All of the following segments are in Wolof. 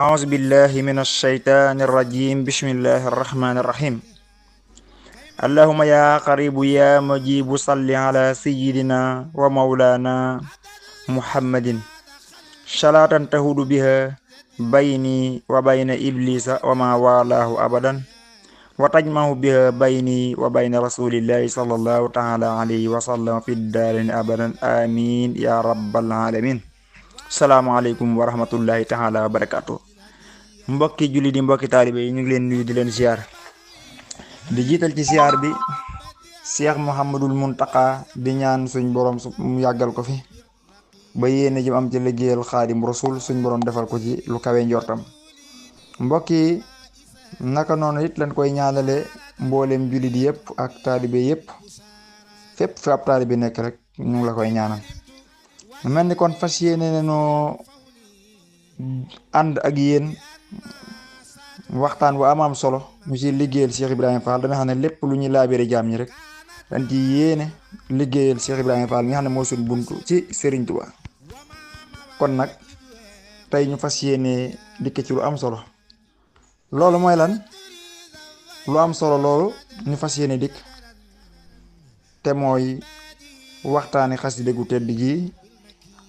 أعوذ بالله من الشيطان الرجيم بسم الله الرحمن الرحيم اللهم يا قريب يا مجيب صل على سيدنا ومولانا محمد صلاة تهود بها بيني وبين إبليس وما والاه أبدا وتجمع بها بيني وبين رسول الله صلى الله تعالى عليه وسلم في الدارين أبدا آمين يا رب العالمين. Salaamaaleykum wa rahmatullahi taala wa barakaatu. Mbokki julli di mbokki taalibe yi ñu ngi leen nuyu di leen ziar di jiital ci ziar bi Cheikh Mouhamadul Muntaka di ñaan suñ borom mu yàggal ko fi ba yéene jëm am ci liggéeyal Xaadim Rasul suñ borom defal ko ci lu kawe njortam. Mbokki naka noonu it lañ koy ñaanale mboolem julli di yëpp ak taalibe yëpp fépp fi ab taalibe nekk rek ñu ngi la koy ñaanal. mel ni kon fas yéene nañoo ànd ak yéen waxtaan bu am solo ñu ci liggéeyal Cheikh Ibrahima Fall danga xam ne lépp lu ñuy laabire jaam ñi rek dañ ci yéene liggéeyal Cheikh Ibrahima Fall mi nga xam ne moo suñ buntu ci Serigne Touba. kon nag tey ñu fas yéene dikk ci lu am solo loolu mooy lan lu am solo loolu ñu fas yéene dikk te mooy waxtaani xasida gu tedd gi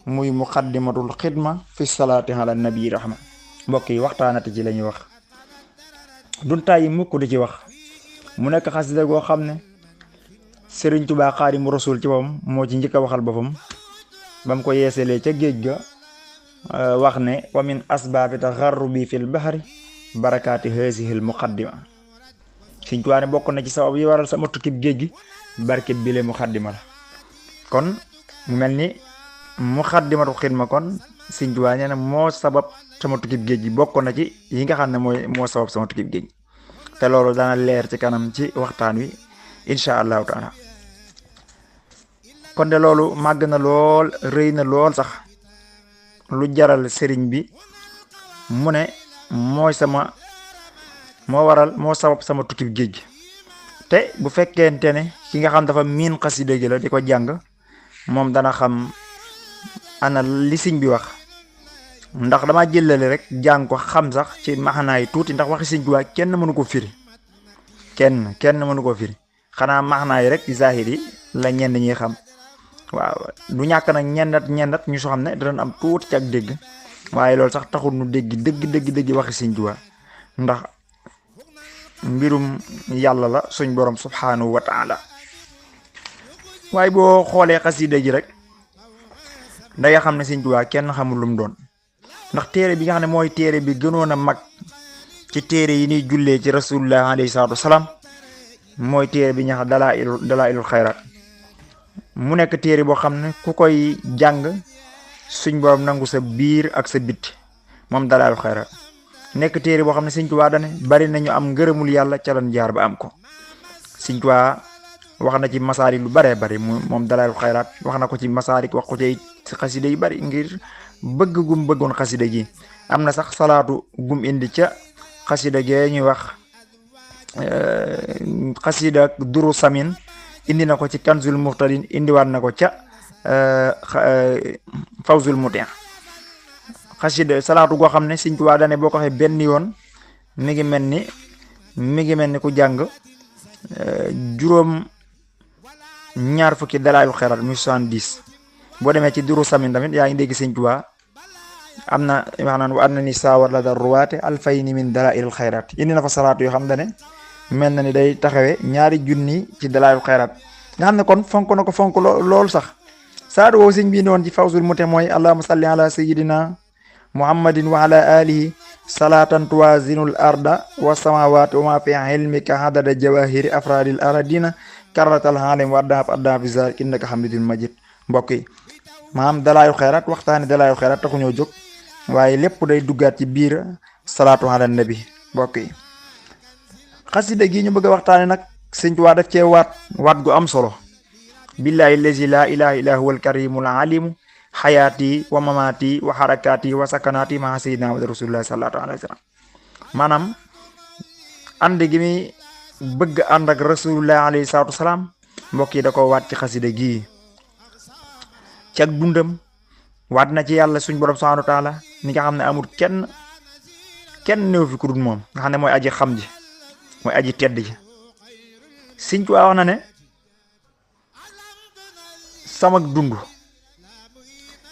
muy muqaddimatul xidma fi salaati ala nabi rahma. mbokk yi waxtaanati ci la ñuy wax duñ tàyyi mukk di ci wax mu nekk xasida goo xam ne Sëriñ Tuubaa Xaadimu Rasuul ci boppam moo ci njëkk a waxal boppam ba mu ko yeesalee ca géej ga wax ne wa min asbaabi taxarrubi fil bahri barakaati haasihil muqaddima. Sëriñ Tuubaa ne bokk na ci sabab yi waral sama tukkib géej gi barkeb bile muqaddima la. kon mu mel ni muqaddimatu xidma kon Sëriñ Tuubaa nee na moo sabab sama tukkib géej gi bokk na ci yi nga xam ne moo sabab sama tukkib géej gi te loolu dana leer ci kanam ci waxtaan wi incha allahu taala. kon de loolu màgg na lool rëy na lool sax lu jaral sëriñ bi mu ne moo sabab sama tukkib géej gi. te bu fekkente ne ki nga xam dafa miin xasida gi la di ko jàng moom dana xam ana li sëñ bi wax ndax dama jëlale rek jàng ko xam sax ci maxanaay tuuti ndax waxi sëñ Tuubaa kenn mënu ko firi kenn mënu ko firi xanaa maxanaay rek zahir yi la ñenn ñi xam. waaw du ñàkk nag ñennat ñu soo xam ne danañ am tuuti ci ak dégg waaye loolu sax taxul nu dégg dëgg waxi sëñ Tuubaa ndax mbirum yàlla la suñ borom subhanahu wa taala. waaye boo xoolee xasida ji rek da nga xam ne Sëriñ Tuubaa kenn xamul lu mu doon ndax téere bi nga xam ne mooy téere bi gënoon a mag ci téere yi ñuy jullee ci rasulullah alayhi salaatu wasalaam mooy téere bi ñu xam dalaa'ilul xayraat. mu nekk téere boo xam ne ku koy jàng suñ borom nangu sa biir ak sa bit moom dalaa'ilul xayraat nekk téere boo xam ne Sëriñ Tuubaa dane bari nañu am ngërëmul yàlla ca lan jaar ba am ko. Sëriñ Tuubaa wax na ci masaari lu baree bari moom dalaa'ilul xayraat wax na ko ci masaari wax ko ci xasida yu bari ngir bëgg gum bëggoon xasida gi. am na sax salaatu gum indi ca xasida gee ñuy wax xasida duru samin indi na ko ci kanzul muhtadin indiwaat na ko ca fawzul mutin. xasida salaatu goo xam ne Sëriñ Tuubaa dane boo ko waxee benn yoon mi ngi mel ni ku jàng juróom ñaar fukki dalaa'ilul xayraat muy 70. boo demee ci duru samin tamit yaa ngi dégg Sëriñ Tuubaa am na wax naan wa anna ni saawar la dar ruwaate alfayni min dalaa'ilul xayraat indi na fa salaatu yoo xam ne mel na ni day taxawee 2 junni ci dalaa'ilul xayraat nga xam ne kon fonk na ko fonk lool sax. saadu woowu sëñ bi noon ci fawzul mutin mooy allahumma salli ala sayyidina muhammadin wa ala alihi salatan tuwazinul arda wa samawati wa ma fi ilmika hadada jawahiri afradil aradina karatal halim wa adda fi zalik innaka hamidun majid. mbokk yi maam dalaa'ilul xayraat waxtaani dalaa'ilul xayraat taxu ñoo jóg waaye lépp day duggaat ci biir salaatu ala nabi. mbokk yi xasida gi ñu bëgg a waxtaani nag Sëriñ Tuubaa daf cee waat gu am solo. billahi allazi la ilaha illa huwal karimul alimu xayaati wa mamaati wa xarakaati wa sakanaati maa sayyidina wa rasulullah sallallahu alayhi wa sallam. maanaam ànd gi mi bëgg ànd ak rasulullah alayhi salaatu wasalaam mbokk yi da ko waat ci xasida gii ci ak dundam waat na ci yàlla suñ borom subhanahu wa taala ni nga xam ne amul kenn kenn néew fi ku dul moom nga xam ne mooy aji xam ji mooy aji tedd ji. Sëñ Tuubaa wax na ne samak dund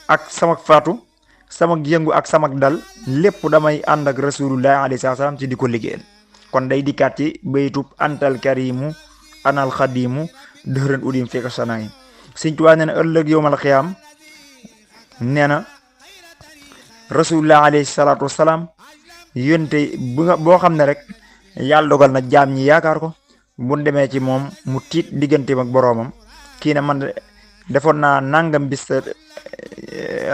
ak samak faatu samak yëngu ak samak dal lépp damay ànd ak rasulullah alayhi salaam ci di ko liggéeyal. kon day dikkaat ci baytub antal karimu anal xadimu dëxëran udim fekk sanayi. Sëñ Tuubaa nee na ëllëg yowmal xiyaam nee na rasulullah alayhi salaatu wasalaam yónte boo xam ne rek yàlla dogal na jaam ñi yaakaar ko bu demee ci moom mu tiit digganteem ak boroomam kii ne man defoon naa nangam bis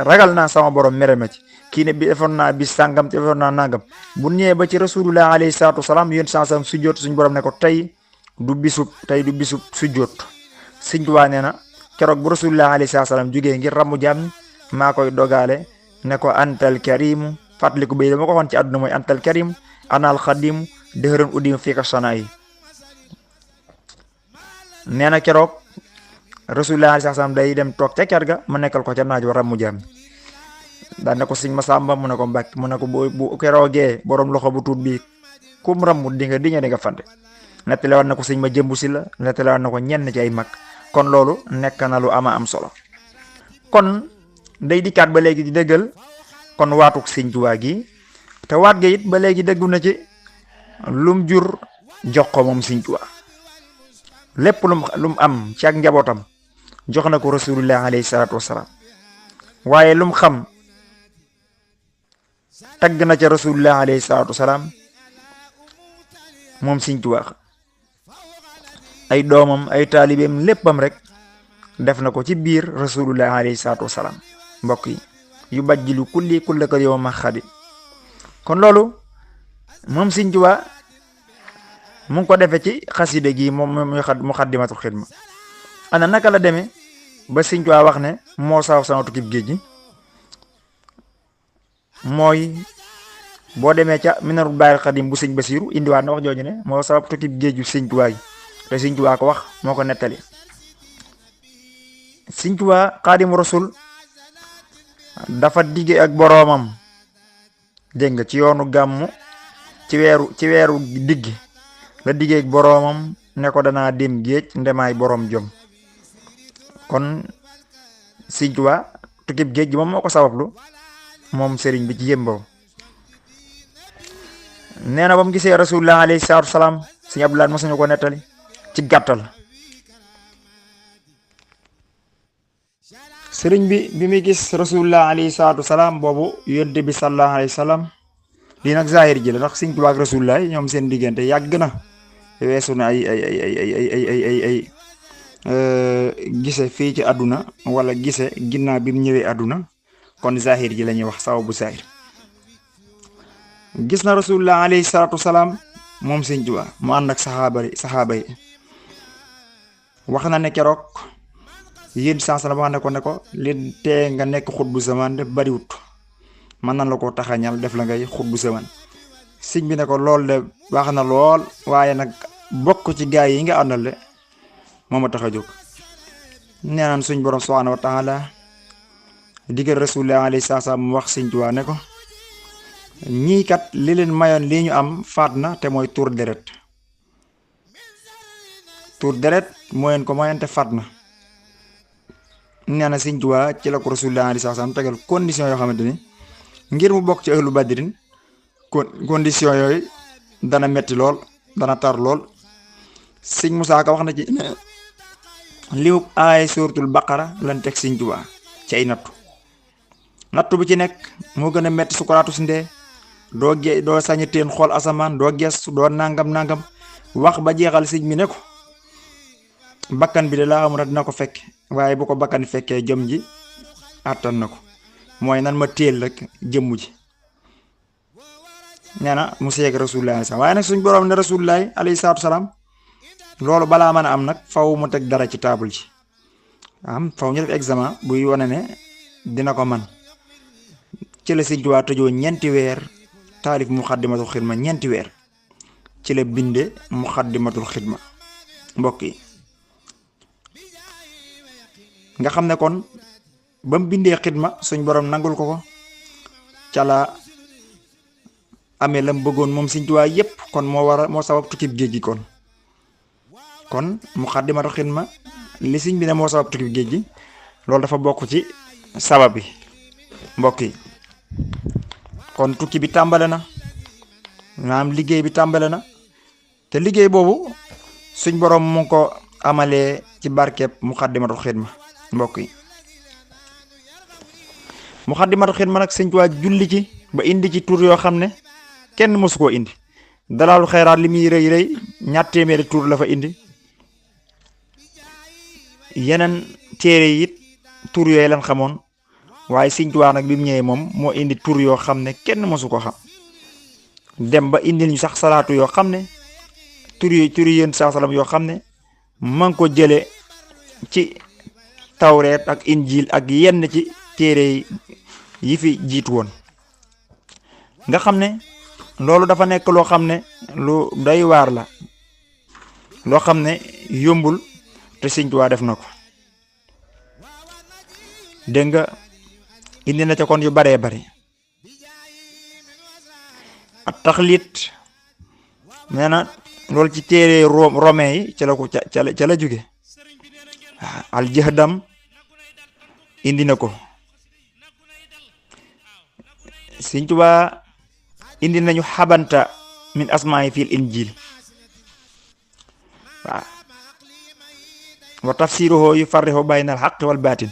ragal naa sama borom mere ma ci kii ne bi defoon naa bis sàngam te defoon naa nangam bu ñëwee ba ci rasulullah alayhi salaatu wasalaam yónte sansam sujjóot suñu borom ne ko tey du bisub sujjóot. Sëñ Tuubaa nee na keroog bu rasulullah alayhi salaatu wasalaam jógee ngir ramu jaam ñi maa koy dogaale ne ko antal karimu fàttaliku bay dama ko waxoon ci àdduna mooy antal karimu anal xadimu dëxëran udim fii ka sana yi. nee na keroog rasulullah alayhi salaam day dem toog ca ker ga ma nekkal ko ca naaj wa ramu jaam daan ne ko sëñ Masamba mu ne ko Mbàkke mu ne ko bu keroogee borom loxo bu tuut bi kum ramu di nga fante. nettalewaat na ko sëñ ma jëmbu si la nettalewaat na ko ñenn ci ay mag. kon loolu nekk na lu ama am solo. kon day dikkaat ba léegi di dëggal kon waatuk Sëñ Tuubaa gi te waat ga it ba léegi dëggu na ci lum jur jox ko moom Sëñ Tuubaa lépp lum am ci ak njabootam jox na ko rasulullah alayhi salaatu wasalaam waaye lum xam tagg na ca rasulullah alayhi salaatu wasalaam moom Sëñ Tuubaa ay doomam ay taalibeem léppam rek def na ko ci biir rasulullah alayhi salaatu wasalaam. mbokk yi yu bajjilu kulli ko yow ma xadi kon loolu moom Sëñ Tuubaa mu ngi ko defee ci xasida gi moom muxaddimatul xidma. ana naka la demee ba Sëñ Tuubaa wax ne moo saaw sama tukkib géej gi mooy boo demee ca minarul baaril xadim bu Sëñ Basiiru indiwaat na wax jooju ne moo sabab tukkib géej gi Sëñ Tuubaa gi te Sëñ Tuubaa ko wax moo ko nettali. Sëñ Tuubaa xaadimu rasul dafa digge ak boroomam dégg nga ci yoonu gàmmu ci weeru diggi la diggee ak boroomam ne ko danaa dem géej ndemaay boroom jom. kon Sëñ Tuubaa tukkib géej gi moom moo ko sabablu moom sëriñ bi ci yëmbaw. nee na ba mu gisee rasulullah alayhi salaatu wasalaam Sëñ Abdulaay mos nañu ko nettali ci gàttal. sëriñ bi muy gis rasulullah alayhi salaatu wasalaam boobu yonte bi sallallahu alayhi wa sallam lii nag zahir ji la ndax Sëñ Tuubaa ak rasulullah ñoom seen diggante yàgg na weesu na ay gise fii ci àdduna wala gise ginnaaw bi mu ñëwee àdduna kon zahir ji la ñuy wax sababu zahir. gis na rasulullah alayhi salaatu wasalaam moom Sëñ Tuubaa mu ànd ak saxaaba yi wax na ne keroog yéen sans la wax ne ko li tee nga nekk xutbu zaman def bariwut mën nan la ko taxañal def la ngay xutbu zaman. sëñ bi ne ko lool de baax na lool waaye nag bokk ci gaay yi nga àndal de moo ma tax a jóg. nee naan suñ borom subhaanahu wa taala digal rasulullah alayhi salaam mu wax Sëñ Tuubaa ne ko ñii kat li leen mayoon lii ñu am faat na te mooy tuur deret moo leen ko mayoon te faat na. nee na Sëñ Tuubaa ci la ko rasulullah alayhi salaam tegal condition yoo xamante ni ngir mu bokk ci ahlu badrin condition yooyu dana metti lool dana tar lool. Sëñ Musaa Ka wax na ci liw aay suuratul baqara lan teg Sëñ Tuubaa ci ay nattu bu ci nekk moo gën a metti sukuraatu si ndee doo sañi teen xool asamaan doo gestu doo nangam wax ba jeexal sëñ bi ne ko bakkan bi de laa xamul dina ko fekk waaye bu ko bakkan fekkee jëm ji àttan na ko mooy nan ma téel rek jëmm ji. nee na mu seeg rasulullah sax waaye nag suñ borom ne rasulullah alayhi salaatu salaam loolu balaa mën a am nag faw mu teg dara ci taabul ji faw ñu def examen buy wane ne dina ko man ci la Sëñ Tuubaa tëjoo ñeenti weer taalif muxaddimatul xidma ñeenti weer ci la binde muxaddimatul xidma. mbokk yi nga xam ne kon ba mu bindee xidma suñ borom nangul ko ca la amee lam bëggoon moom Sëñ Tuubaa yépp kon moo sabab tukkib géej gi kon Muxaddamatul Xidma li sëñ bi ne moo sabab tukkib géej gi loolu dafa bokk ci sabab bi mbokk yi kon tukki bi tàmbale na maanaam liggéey bi tàmbale na te liggéey boobu suñ borom mu ngi ko amalee ci barkeeb Muxaddamatul Xidma mbokk yi Muxaddamatul Xidma nag Sëñ Tuubaa julli ci ba indi ci tur yoo xam ne kenn mësu koo indi Dalaalu Xayraat li muy rëy rëy ñaar téeméeri tur la fa indi yeneen téere yi it tur yooyu lan xamoon waaye Sëñ Tuubaa nag bi mu ñëwee moom moo indi tur yoo xam ne kenn mësu ko xam dem ba indi ñu sax salaatu yoo xam ne tur yi yéen saa salaam yoo xam ne ma ngi ko jële ci tawreet ak injil ak yenn ci téere yi fi jiitu woon nga xam ne loolu dafa nekk loo xam ne lu doy waar la loo xam ne yombul te Sëñ Tuubaa def na ko dégg nga indi na ca kon yu baree bari ak taxlit nee na loolu ci téere romain yi ca la ko ca la jóge al jahdam indi na ko Sëñ Tuubaa indi nañu xabanta min asmaa'i fil injil waaw wa tafsiruhu yufarriqu bayna al haqqi wal baatin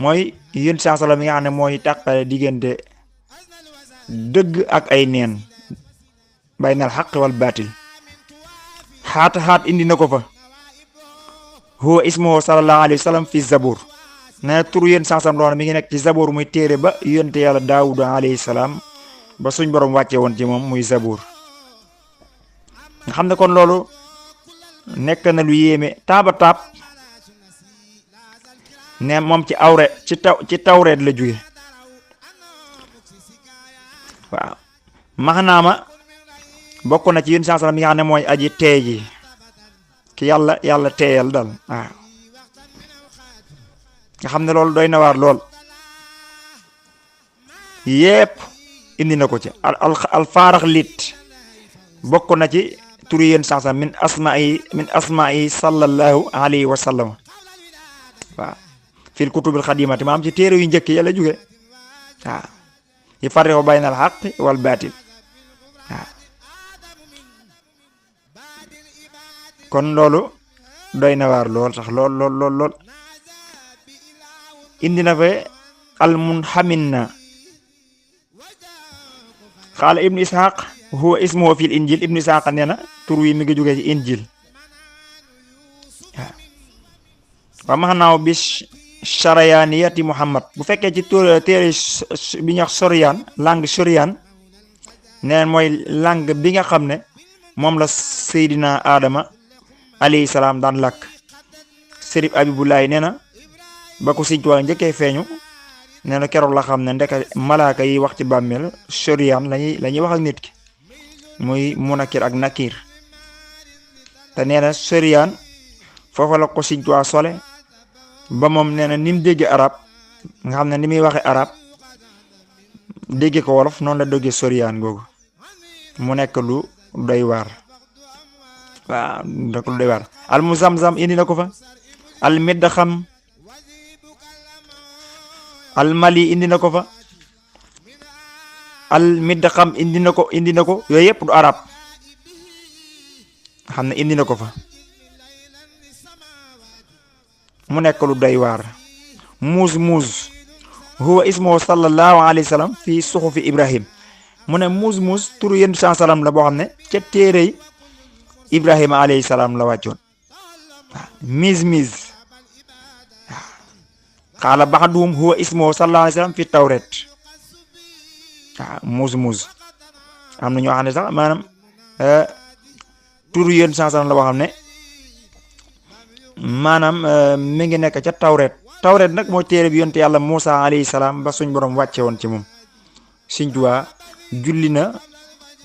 mooy yéen saa sala mi nga xam ne mooy tàqale diggante dëgg ak ay neen bayna al haqqi wal baatil xaat indi na ko fa huwa ismuhu sallallahu alayhi wa sallam fi zabur nee tur yéen saa sala loona mi ngi nekk ci zabur muy téere ba yonte yàlla daawuda alayhi salaam ba suñ borom wàcce woon ci moom muy zabur nga xam ne kon loolu nekk na lu yéeme taaba taab ne moom ci tawreet la jóge waaw maxnaama bokk na ci yéen saa salaam mi nga xam ne mooy aji teey ji ki yàlla teeyal dal waaw nga xam ne loolu doy na waar lool yépp indi na ko ci al faarax lit bokk na ci turi yéen saa salaam min asma'i sallallahu alayhi wa sallam waaw fil kutubil xadimati maam ci téere yu njëkk yàlla jóge waaw yi farriqu bayna al haqqi wal baatil waaw kon loolu doy na waar lool sax lool indi na fa al munhaminna xaala ibnu ishaq huwa ismuhu fil injil ibnu ishaq nee na tur wi mi ngi jóge ci injil waaw wa maxnaaw bi charayaniyati muhammad bu fekkee ci téere bi ñuy wax soryaan langue soryaan neen mooy langue bi nga xam ne moom la seydina adama alayhi salaam daan làkk sërif abibulaay nee na ba ko Sëñ Tuubaa njëkkee feeñu nee na keroog la xam ne ndeka malaaka yi wax ci bàmmeel soryaan lañuy wax ak nit ki muy munakir ak nakir te nee na soryaan foofa la ko Sëñ Tuubaa sole ba moom nee na ni mu déggee arab nga xam ne ni muy waxee arab déggee ko wolof noonu la déggee soryaan googu mu nekk lu doy waar waaw nekk lu doy waar al mu zam-zam indi na ko fa al middaxam al mali indi na ko fa al middaxam indi na ko yooyu yëpp du arab xam ne indi na ko fa mu nekk lu doy waar muus huwa ismuhu sallallahu alayhi wa sallam fi suxufi ibrahim mu ne muus turu yéen salaam la boo xam ne ca téerey ibrahima alayhi salaam la wàccoon waaw mis waaw xaala baxduhum huwa ismuhu sallallahu alayhi wa sallam fi tawret waaw muus am na ñoo xam ne sax maanaam turu yéen salaam la boo xam ne maanaam mi ngi nekk ca tawret nag mooy téere bi yonte yàlla Muusa alayhi salaam ba suñ borom wàcce woon ci moom Sëñ Tuubaa julli na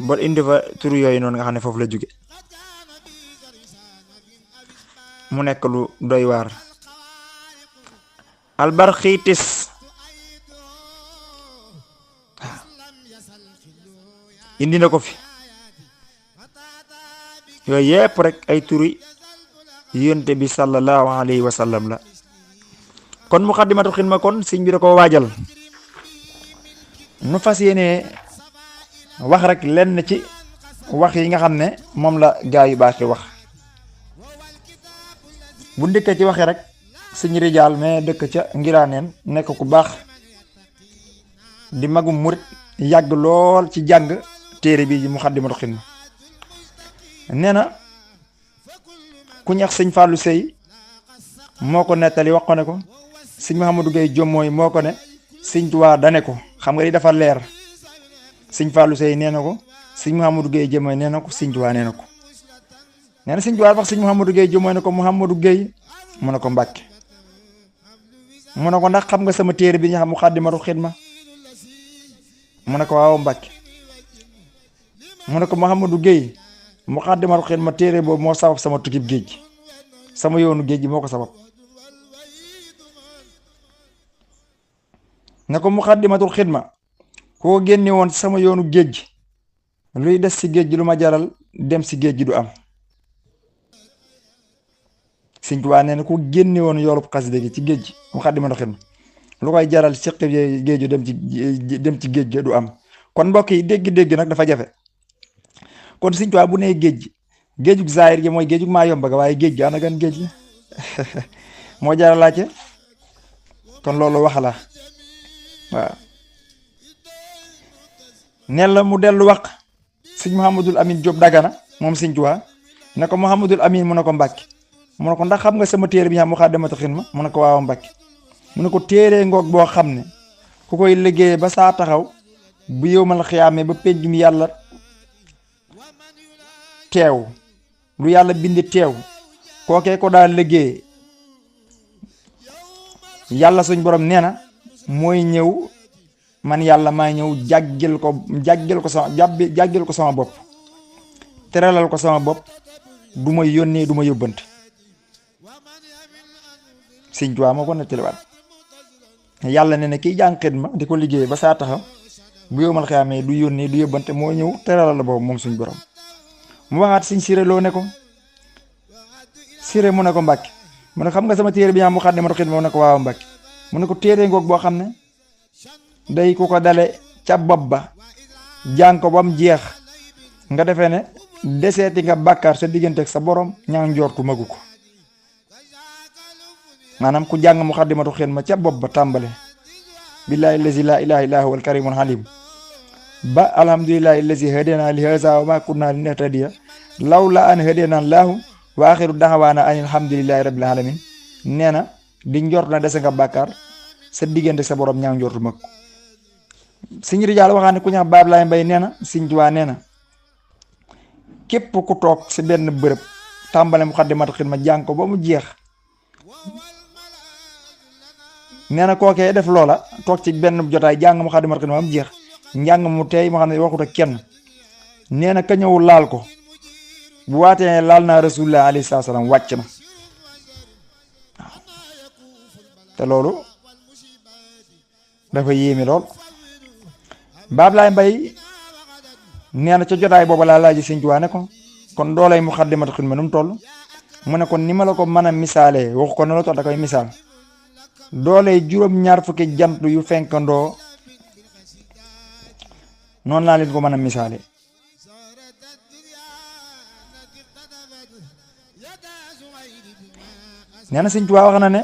ba indi fa turu yooyu noonu nga xam ne foofu la jóge mu nekk lu doy waar albarxiitis indi na ko fi yooyu yépp rek ay turi yonte bi sallallahu alayhi wa sallam la. kon Muxaddamatul Xidma kon sëñ bi da ko waajal. nu fas yéene wax rek lenn ci wax yi nga xam ne moom la gaa yu baax yi wax. bu ndëkkee ci waxee rek sëñ Rijaal mais dëkk ca Ngiraaneen nekk ku baax di magum murit yàgg lool ci jàng téere bi Muxaddamatul Xidma. nee na ku ñax sëñ Fallou Sey moo ko nettali wax ko ne ko sëñ Mouhamadou Gueye Jommooy moo ko ne sëñ Tuubaa dane ko xam nga di dafa leer. sëñ Fallou Sey nee na ko sëñ Mouhamadou Gueye Jommooy nee na ko sëñ Tuubaa nee na ko. nee na sëñ Tuubaa wax sëñ Mouhamadou Gueye Jommooy ne ko Mouhamadou Gueye mu ne ko Mbàkke mu ne ko ndax xam nga sama téere bi ñu xam Muxaddamatul Xidma mu ne ko waaw Mbàkke mu ne ko Mouhamadou Gueye Muxaddamatul Xidma téere boobu moo sabab sama tukkib géej gi sama yoonu géej gi moo ko sabab. ne ko Muxaddamatul Xidma koo génne woon sama yoonu géej gi luy des ci géej gi lu ma jaral dem ci géej gi du am. Sëñ Tuubaa nee na ku génne woon yoolub xasida gi ci géej gi Muxaddamatul Xidma lu koy jaral ci géeju dem ci géej gi du am. kon mbokk yi dégg-dégg nag dafa jafe. kon Sëñ Tuubaa bu nee géej gi géejug zaahir gi mooy géejug maa yomb ga waaye géej gi ana gan géej gi moo jaral laajte kon loolu wax la waaw. neen la mu dellu wax sëñ Mouhamadul Amin Diop Dagana moom Sëñ Tuubaa ne ko Mouhamadul Amin mu ne ko Mbàkke mu ne ko ndax xam nga sama téere bi ñu xam Muxaddamatul Xidma mu ne ko waaw Mbàkke mu ne ko téere ngoog boo xam ne ku koy liggéey ba saa taxaw bu yowmal xiyaamee ba pénc mi yàlla teew lu yàlla bind teew kookee ko daal liggéey yàlla suñ borom nee na mooy ñëw man yàlla maa ñëw jàggil ko sama bopp teralal ko sama bopp du ma yónnee du ma yóbbante. Sëñ Tuubaa moo ko nettaliwaat yàlla ne kiy jàng xidma di ko liggéey ba saa taxaw bu yowmal xiyaamee du yónnee du yóbbante moo ñëw teralal la boobu moom suñ borom. mu waxaat sëñ Siré Lo ne ko Siré mu ne ko Mbàkke mu ne xam nga sama téere bi ñaa Muxaddamatul Xidma mu ne ko waaw Mbàkke mu ne ko téere ngoog boo xam ne day ku ko dale ca bopp ba jàng ko ba mu jeex nga defee ne deseeti nga bàkkaar sa diggante ak sa borom ñaa njortu magu ko. maanaam ku jàng Muxaddamatul Xidma ca bopp ba tàmbale billaahi lazi laa ilaaha illaa huwal kariimul haliim ba alhamdulillahi lazi hadana li haza wa ma kunna linahtadiya lawla an hadana llaahu wa axiru daxawaana an alhamdulillahi rabbil alamin. nee na di njort na dese nga bàkkaar sa diggante sa borom ñaa njortu mag. Sëñ Rijaal waxaa ne ku ñax Baab Laay Mbay nee na Sëñ Tuubaa nee na képp ku toog si benn bërëb tàmbale Muxaddamatul Xidma jàng ko ba mu jeex nee na kookee def loola toog ci benn jotaay jàng Muxaddamatul Xidma ba mu jeex njàng mu tey moo xam ne waxut ak kenn nee na ka ñëw laal ko bu waatee laal naa rasulullah alayhi salaam wàcc na waaw te loolu dafa yéeme lool. Baab Laay Mbay nee na ca jotaay booba laa laaj Sëñ Tuubaa ne ko kon doolay Muxaddamatul Xidma nu mu toll mu ne kon ni ma la ko mën a misaalee waxu ko ne la toll da koy misaal doolay juróom-ñaar fukki jant yu fenkandoo noonu laa leen ko mën a misaale. nee na Sëñ Tuubaa wax na ne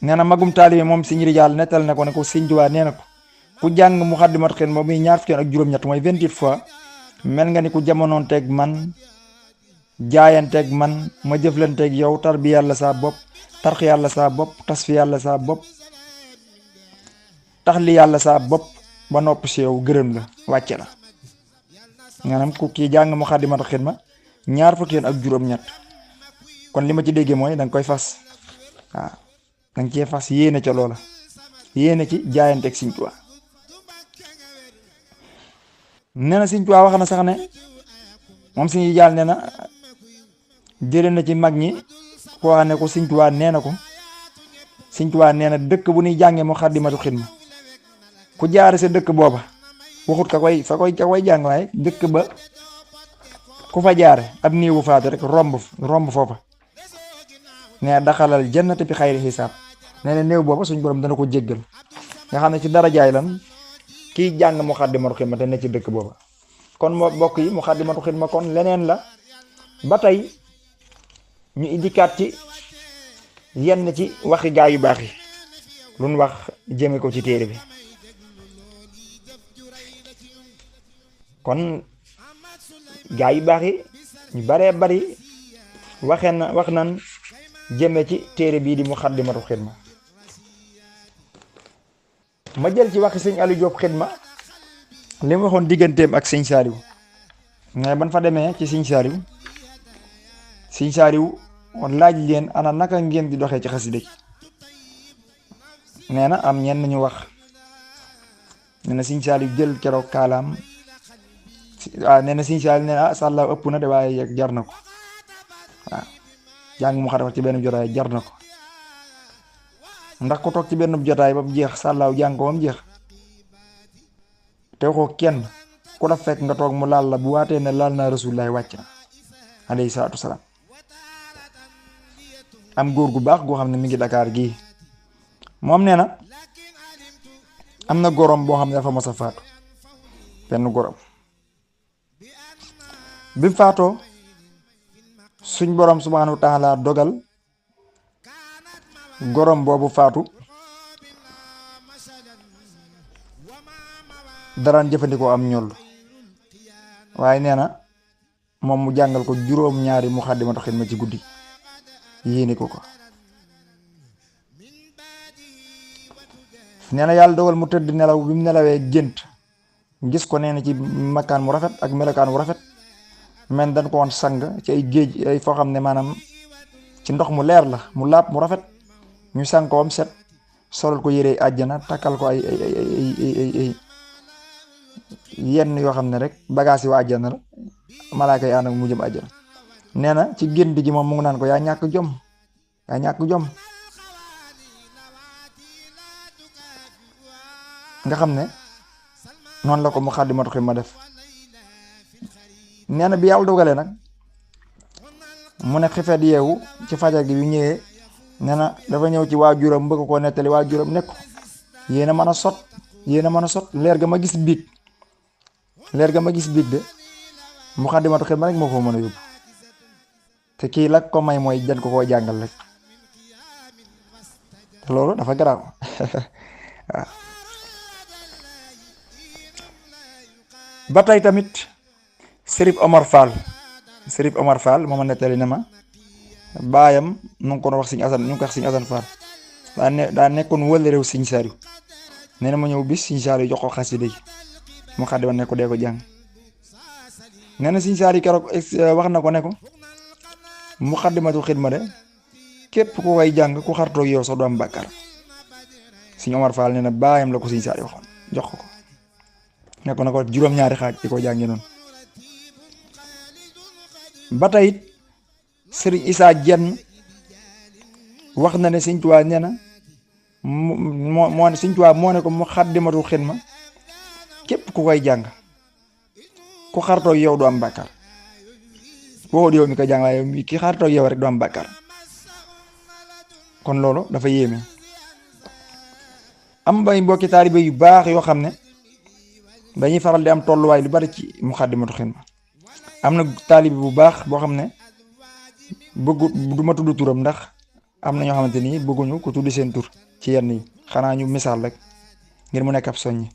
nee na magum taalibe moom Sëñ Rijaal nettal na ko ne ko Sëñ Tuubaa nee na ko ku jàng Muxaddamatul Xidma muy ñaar fukki ak juróom-ñett mooy 28 fois mel nga ni ku jamonoon teeg man jaayanteeg man ma jëflanteeg yow tar bi yàlla saa bopp tarx yàlla saa bopp tas fi yàlla saa bopp tax li yàlla saa bopp ba nopp si yow gërëm la wàcce la. maanaam ku kii jàng Muxaddamatul Xidma ñaar fukki ak juróom-ñett kon li ma ci déggee mooy da nga koy fas waaw da nga cee fas yéene ca loola yéene ci jaayanteeg Sëñ Tuubaa. nee na Sëñ Tuubaa wax na sax ne moom Sëñ Rijaal nee na jëlee na ci mag ñi koo xam ne ko Sëñ Tuubaa nee na ko Sëñ Tuubaa nee na dëkk bu ñuy jàngee Muxaddamatul Xidma ku jaare sa dëkk booba waxut ka koy jàng waaye dëkk ba ku fa jaare ab néewu faatu rek romb foofa ne daxalal jannata bi xayri xisaab nee na néew booba suñ borom dana ko jéggal nga xam ne ci dara jaay lan kiy jàng Muxaddamatul Xidma te ne ci dëkk booba. kon moo bokk yi Muxaddamatul Xidma kon leneen la ba tey ñu indikaat ci yenn ci waxi gaa yu baax yi lu ñu wax jëme ko ci téere bi. kon gaa yu baax yi ñu baree bari wax nan jëme ci téere bii di Muxaddamatul Xidma. ma jël ci waxi sëñ Aliou Diop Xidma li mu waxoon digganteem ak sëñ Saaliw mais ban fa demee ci sëñ Saaliw laaj leen ana naka ngeen di doxee ci xasida gi nee na am ñenn ñu wax nee na sëñ Saaliw jël keroog kaalaam nee na sëñ Saaliw nee na sàllaaw ëpp na de waaye jar na ko waaw jàng mu xaral ci benn jotaay jar na ko ndax ku toog ci benn jotaay ba mu jeex sàllaaw jàng ko ba mu jeex te waxoo kenn ku la fekk nga toog mu laal la bu waatee ne laal naa Rasulullaay wàcc na alayhi salaatu wasalaam. am góor gu baax goo xam ne mi ngi Dakar gii moom nee na am na gorom boo xam ne dafa mos a faatu benn gorom bi faatoo suñ borom subhaanahu wa taala dogal gorom boobu faatu daraan jëfandikoo am ñoll waaye nee na moom mu jàngal ko juróom-ñaari Muxaddamatul Xidma ci guddi yéene ko nee na yàlla dogal mu tëdd nelaw bi mu nelawee gént gis ko nee na ci makkaan mu rafet ak melokaan mu rafet men dañ ko woon sang ci ay géej ay foo xam ne maanaam ci ndox mu leer la mu laab mu rafet ñu sang ko am set solal ko yére àjjana takkal ko ay yenn yoo xam ne rek bagage yi waa àjjana la malaaka yi ànd ak mu jëm àjjana nee na ci gént gi moom mu ngi naan ko yaa ñàkk jom nga xam ne noonu la ko Muxaddamatul Xidma def nee na bi yàlla dogalee nag mu ne xifet yeewu ci fajar gi bi ñëwee nee na dafa ñëw ci waajuram bëgg koo nettali waajuram nekk ko yéen a mën a sot leer ga ma gis biig de Muxaddamatul Xidma rek moo ko mën a yóbbu te kii la ko may mooy jan ko koo jàngal rek te loolu dafa garaaw waaw ba tey tamit Sërif Omar Fall moo ma nettali ne ma baayam nu ngi ko wax Sëñ Asan ñu ngi ko wax Sëñ Asan Fall daa nekkoon wële réew Sëñ Saaliw nee na ma ñëw bis Sëñ Saaliw jox ko xasida gi mu xaddi ma ne ko dee ko jàng nee na Sëñ Saaliw keroog wax na ko ne ko Muxaddamatul Xidma de képp ku koy jàng ku xartoog yow sax du am bàkkaar Sëñ Omar Fall nee na baayam la ko Sëñ Saaliw waxoon jox ko nekk na ko juróom-ñaari xaaj di ko jàngi noonu ba tey it Sëriñ Isaa Jenn wax na ne Sëñ Tuubaa nee na moo ne Sëñ Tuubaa moo ne ko Muxaddamatul Xidma képp ku koy jàng ku xartoog yow du am bàkkaar waxut yow mi ko jàng waaye ki xartoog yow rek du am bàkkaar kon loolu dafa yéeme am bay mbokki taalibe yu baax yoo xam ne dañuy faral di am tolluwaay lu bari ci Muxaddamatul Xidma am na taalibe bu baax boo xam ne bëggu du ma tudd turam ndax am na ñoo xamante ni bëgguñu ko tudd seen tur ci yenn yi xanaa ñu misaal rek ngir mu nekk ab soññi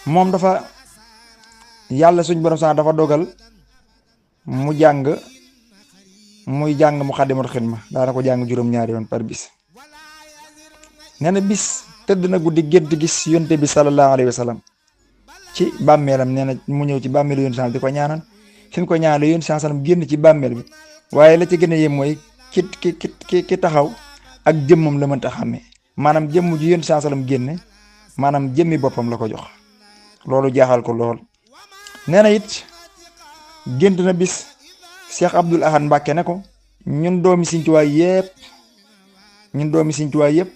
moom dafa yàlla suñ borom sax dafa dogal muy jàng Muxaddamatul Xidma daana ko jàng juróom-ñaari yoon par bis nee na bis tëdd na guddi gént gis yonte bi sallallahu alayhi wa sallam ci bàmmeelam nee na mu ñëw ci bàmmeelu yonte sallam di ko ñaanal fi mu ko ñaanal yonte sallam génn ci bàmmeel bi waaye la ci gën a yem mooy ki taxaw ak jëmmam la mënta xàmmee maanaam jëmm ji yonte sallam génne maanaam jëmmi boppam la ko jox loolu jaaxal ko lool. nee na it gént na bis Cheikh Abdoul Ahad Mbàkke ne ko ñun doomi Sëñ Tuubaa yépp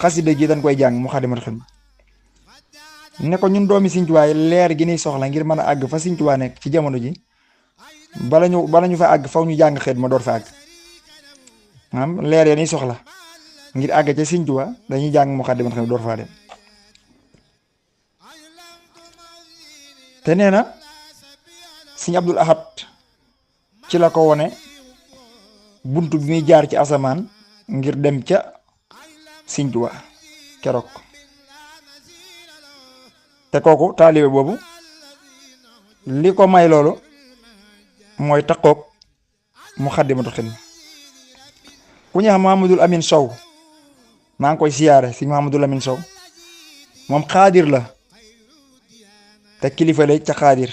xasida gi dañ koy jàng Moukhaddamatoul Khidma ne ko ñun doomi Sëñ Tuubaa leer gi ni soxla ngir mën a àgg fa Sëñ Tuubaa nekk ci jamono ji bala ñu fa àgg faw ñu jàng xidma door fa àgg maanaam leer ya ni soxla ngir àgg ca Sëñ Tuubaa dañuy jàng Moukhaddamatoul Khidma door faa dem te nee na Sëñ Abdul Ahad ci la ko wone buntu bi muy jaar ci asamaan ngir dem ca Sëñ Tuubaa keroog te kooku taalibe boobu li ko may loolu mooy takkoog Moukhaddamatoul Khidma ku ñuy wax Mouhamadul Amin Sow maa ngi koy siyaare si Mouhamadul Amin Sow moom xaadir la te kilifa la ca xaadir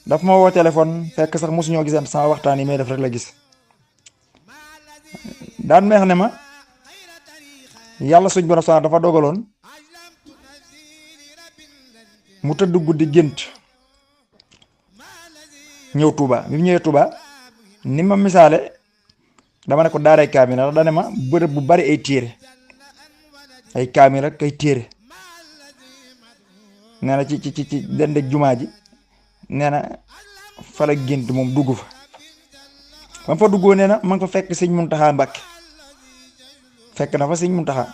daf ma woo téléphone fekk sax mosuñoo gisante sama waxtaan yi may def rek la gis daan meex ne ma yàlla suñ borom sax dafa dogaloon mu tëdd guddi gént ñëw Touba bi mu ñëwee Touba ni ma misaale dama ne ko daaray kaamil la dane ma bërëb bu bari ay téere ay kaamil ak ay téere nee na ci dendeg jumaa ji nee na fa la gént moom dugg fa ba mu fa duggoo nee na ma nga fa fekk Sëñ Muntaxa Mbàkke fekk na fa Sëñ Muntaxa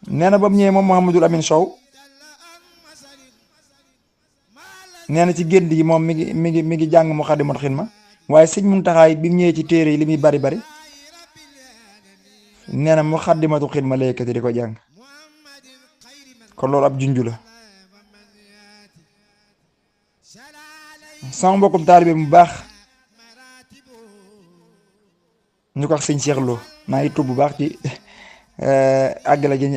nee na ba mu ñëwee moom Mouhamadul Amin Sow nee na ci gént gi moom mi ngi jàng Moukhaddamatoul Khidma waaye Sëñ Muntaxa yi bi mu ñëwee ci téere yi li muy bari bari nee na Moukhaddamatoul Khidma la yëkkati di ko jàng kon loolu ab junju la sama mbokkum taalibe mu baax ñu ko wax Sëñ Cheikh Lo maa ngi tudd bu baax ci àggale gi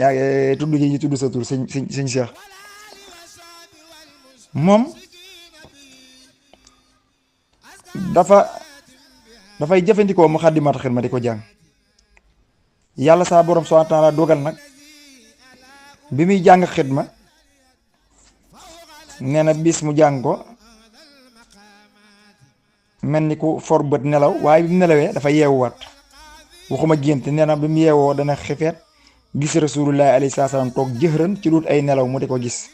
ñu tudd sa tur sëñ Cheikh moom dafay jëfandikoo Moukhaddamatoul Khidma di ko jàng yàlla saa borom subhaanahu wa taala dogal nag bi muy jàng xidma nee na bis mu jàng ko mel ni ku for bët nelaw waaye bi mu nelawee dafa yeewuwaat waxuma gént nee na bi mu yeewoo dana xifeet gis rasulullahi alayhi salaam toog jëxërën ci lut ay nelaw mu di ko gis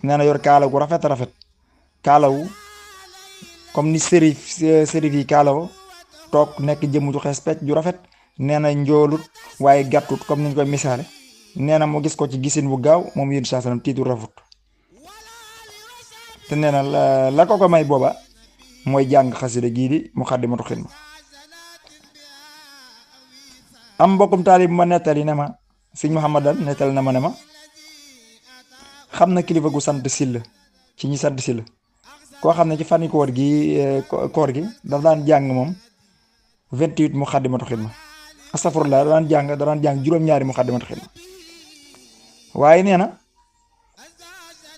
nee na yor kaala gu rafet kaalawu comme ni sërif yi kaalaw toog nekk jëmm ju xees pecc ju rafet nee na njoolut waaye gàttut comme niñ koy misaale nee na mu gis ko ci gisin bu gaaw moom yéen saa salaam tiitu rafut te nee na la ko may booba mooy jàng xasida gii di Moukhaddamatoul Khidma am mbokkum taalib ma nettali ne ma Sëñ Muhammadan nettali na ma ne ma xam na kilifa gu sant Sylla ci ñi sant Sylla koo xam ne ci fani koor gi daf daan jàng moom 28 Moukhaddamatoul Khidma astafurlah da daan jàng juróom-ñaari Moukhaddamatoul Khidma waaye nee na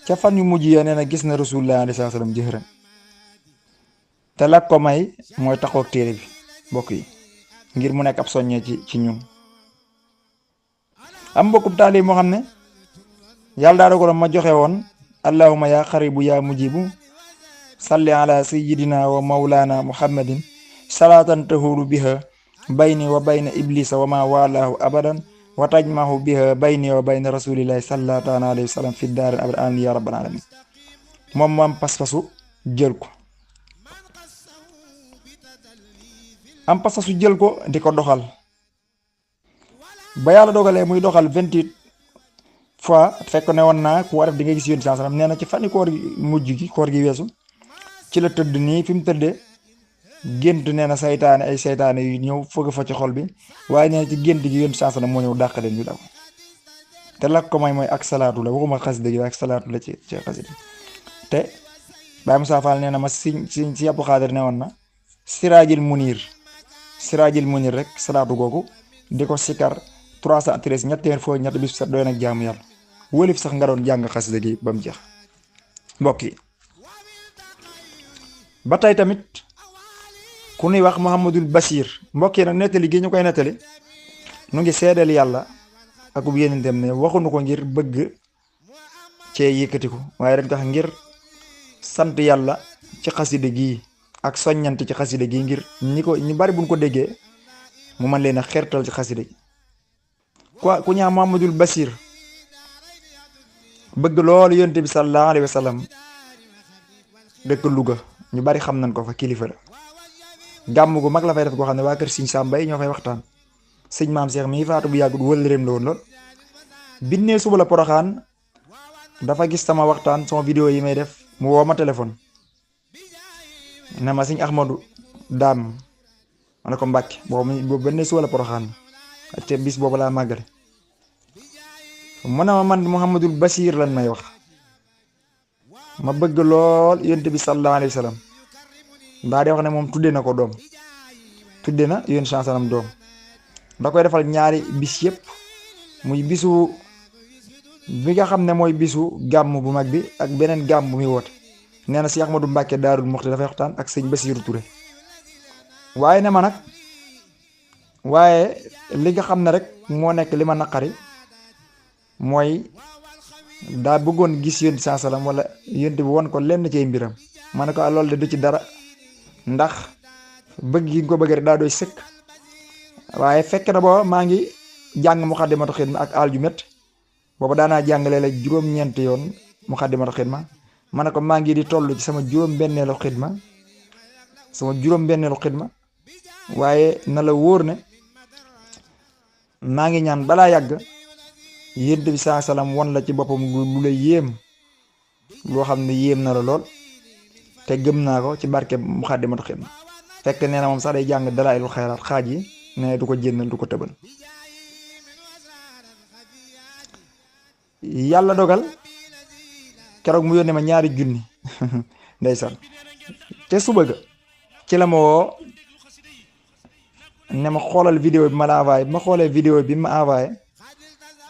ca fan yu mujj ya nee na gis na rasulullah alayhi salaam jëhëran te la ko may mooy taxoog téere bi mbokk yi ngir mu nekk ab soññee ci ñun am mbokkum taalib moo xam ne yàlla daa dogaloon ma joxe woon allahumma ya xaribu ya mujibu salli ala sayyidina wa mawlana muhammadin salatan tahulu biha bayni wa bayna iblisa wa ma walaahu abadan wa tajmahu biha bayni wa bayna rasulillahi sallallahu alayhi wa sallam fi daarin abad amin ya rabbal alamin moom mu am pas-pasu jël ko di ko doxal ba yàlla dogalee muy doxal 28 fois fekk ne woon naa ku war a def di nga gis yéen saa salaam nee na ci fani koor gi mujj gi koor gi weesu ci la tëdd nii fi mu tëddee gént nee na ay saytaane yu ñëw fëgg fa ci xol bi waaye nee na ci gént gi yéen saa salaam moo ñëw dàq leen ñu daw te la ko mooy ak salaatu la waxuma xasida gi ak salaatu la ci xasida te Baye Moussa Fall nee na ma si Abdou Khadir ne woon na siraajil munir rek salaatu googu di ko sikar 313 ñetti foo ñetti bis set doy nag jaamu yàlla wólif sax nga doon jàng xasida gi ba mu jeex mbokk yi ba tey tamit ku nuy wax Mouhamadul Bachir mbokk yi nag nettali gi ñu koy nettali nu ngi seedeel yàlla ak bu yeneen dem ne waxuñu ko ngir bëgg cee yëkkatiku waaye dañ tax ngir sant yàlla ci xasida gi ak soññante ci xasida gi ngir ñu bari buñ ko déggee mu man leen a xertal ci xasida gi ku ñaa Muhammadul Basir bëgg loolu yonent bi sallallahu alayhi wa sallam dëkk Louga ñu bari xam nañ ko fa kilifa la gàmm gu mag la fay def goo xam ne waa kër Sëñ Sam Mbaye ñoo fay waxtaan sëñ maam Cheikh mii faatu bu yàggut wëllëreem la woon lool binnee suba la Poroxaan dafa gis sama waxtaan sama vidéo yi may def mu woo ma téléphone ne ma sëñ Ahmadou Daam ma ne ko Mbàkke boobu binnee suba la Poroxaan te bis boobu laa màggale mu ne ma man Muhammadul Basir lan may wax ma bëgg lool yonent bi sallallahu alayhi wa sallam daa di wax ne moom tudde na ko doom tudde na yonent sallam doom da koy defal ñaari bis yëpp muy bisu bi nga xam ne mooy bisu gàmm bu mag bi ak beneen gàmm bu muy woote nee na si Ahmadou Mbàkke Daarul Muxti dafay waxtaan ak sëñ Basiiru Ture waaye ne ma nag waaye li nga xam ne rek moo nekk li ma naqari mooy daa bëggoon gis yonent sallam wala yonent bi won ko lenn ci mbiram ma ne ko loolu de du ci dara ndax bëgg gi nga ko bëgg rek daa doy sëkk waaye fekk na booba maa ngi jàng Muxaddamatul Xidma ak aljumet booba daanaa jàngale la juróom-ñeenti yoon Muxaddamatul Xidma ma ne ko maa ngi di toll ci sama juróom-benneelu xidma waaye na la wóor ne maa ngi ñaan balaa yàgg yonent bi saa salaam won la ci boppam lu la yéem loo xam ne yéem na la lool te gëm naa ko ci barke Muxaddamatul Xidma fekk nee na moom sax day jàng Dalaa'ilul Xayraat xaaj yi ne du ko jénnal du ko tëbal yàlla dogal keroog mu yónnee ma ñaari junni ndeysaan te suba ga ci la ma woo ne ma xoolal vidéo bi ma la envoyé bi ma xoolee vidéo bi ma envoyé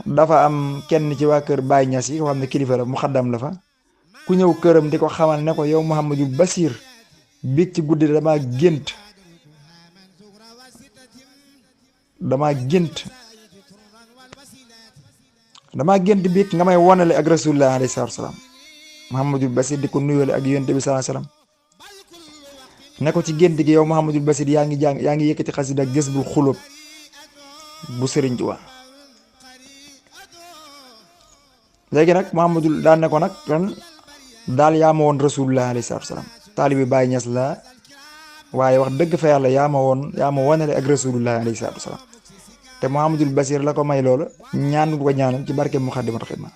dafa am kenn ci waa kër Baye Niass yi ko xam ne kilifa la mu xaddam la fa ku ñëw këram di ko xamal ne ko yow Muhammadul Basir biig ci guddi damaa gént biig nga may wonale ak rasulullah alayhi salaatu salaam Muhammadul Basir di ko nuyoole ak yonent bi sallallahu alayhi wasallam ne ko ci gént gi yow Muhammadul Basir yaa ngi yëkkati xasida ak Jazbul Xulub bu Sëriñ Tuubaa léegi nag Muhammadul daan ne ko nag kon daal yaa ma woon rasulullah alayhi salaatu salaam taalibi Baay Ñas la waaye wax dëgg fa yàlla yaa ma wonale ak rasulullah alayhi salaatu salaam te Muhammadul Basir la ko may loolu ñaan bu ko ñaanal ci barke Muxaddamatul Xidma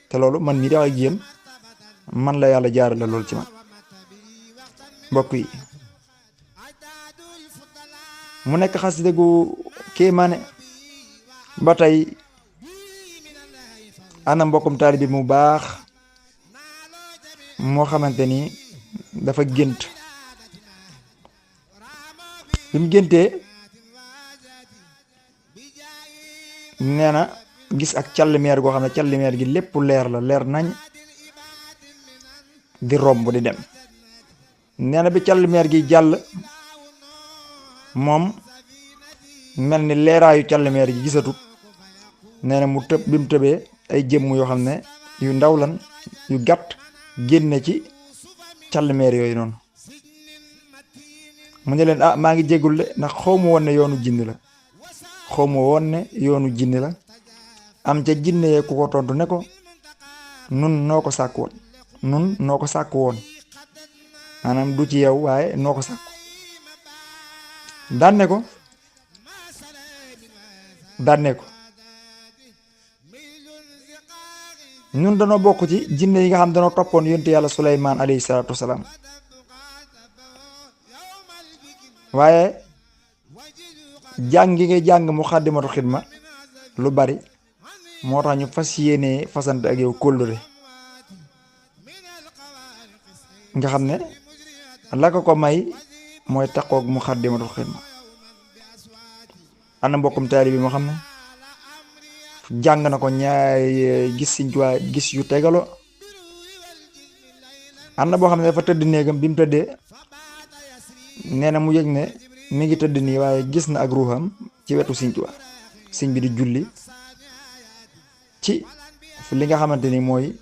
te loolu man mii di wax ak yéen man la yàlla jaaral la loolu ci man mbokk yi mu nekk xasida gu kéemaane ba tey ana mbokkum taalibi mu baax moo xamante ni dafa gént bi mu géntee nee na gis ak càllmeer goo xam ne càllmeer gi lépp leer la leer nañ di romb di dem nee na bi càllmeer gi jàll moom mel ni leeraayu càllmeer gi gisatut nee na mu tëb bi mu tëbee ay jëmm yoo xam ne yu ndaw lan yu gàtt génne ci càllmeer yooyu noonu mu ne leen maa ngi jéggul de ndax xaw ma woon ne yoonu jinne la am ca jinne yee ku ko tontu ne ko nun noo ko sàkk woon maanaam du ci yow waaye noo ko sàkku daan ne ko ñun danoo bokk ci jinne yi nga xam danoo toppoon yonte yàlla Suleymaan alayhi salaatu wasalaam waaye jàng gi ngay jàng Muxaddamatul Xidma lu bari moo tax ñu fas yéenee fasante ak yow kóllëre nga xam ne la ko may mooy taqoog Muxaddamatul Xidma ana mbokkum taalibe bi moo xam ne jàng na ko ñaay gis Sëñ Tuubaa gis yu tegalo am na boo xam ne dafa tëdd néegam bi mu tëddee nee na mu yëg ne mi ngi tëdd nii waaye gis na ak ruuxam ci wetu Sëñ Tuubaa sëñ bi di julli ci li nga xamante ni mooy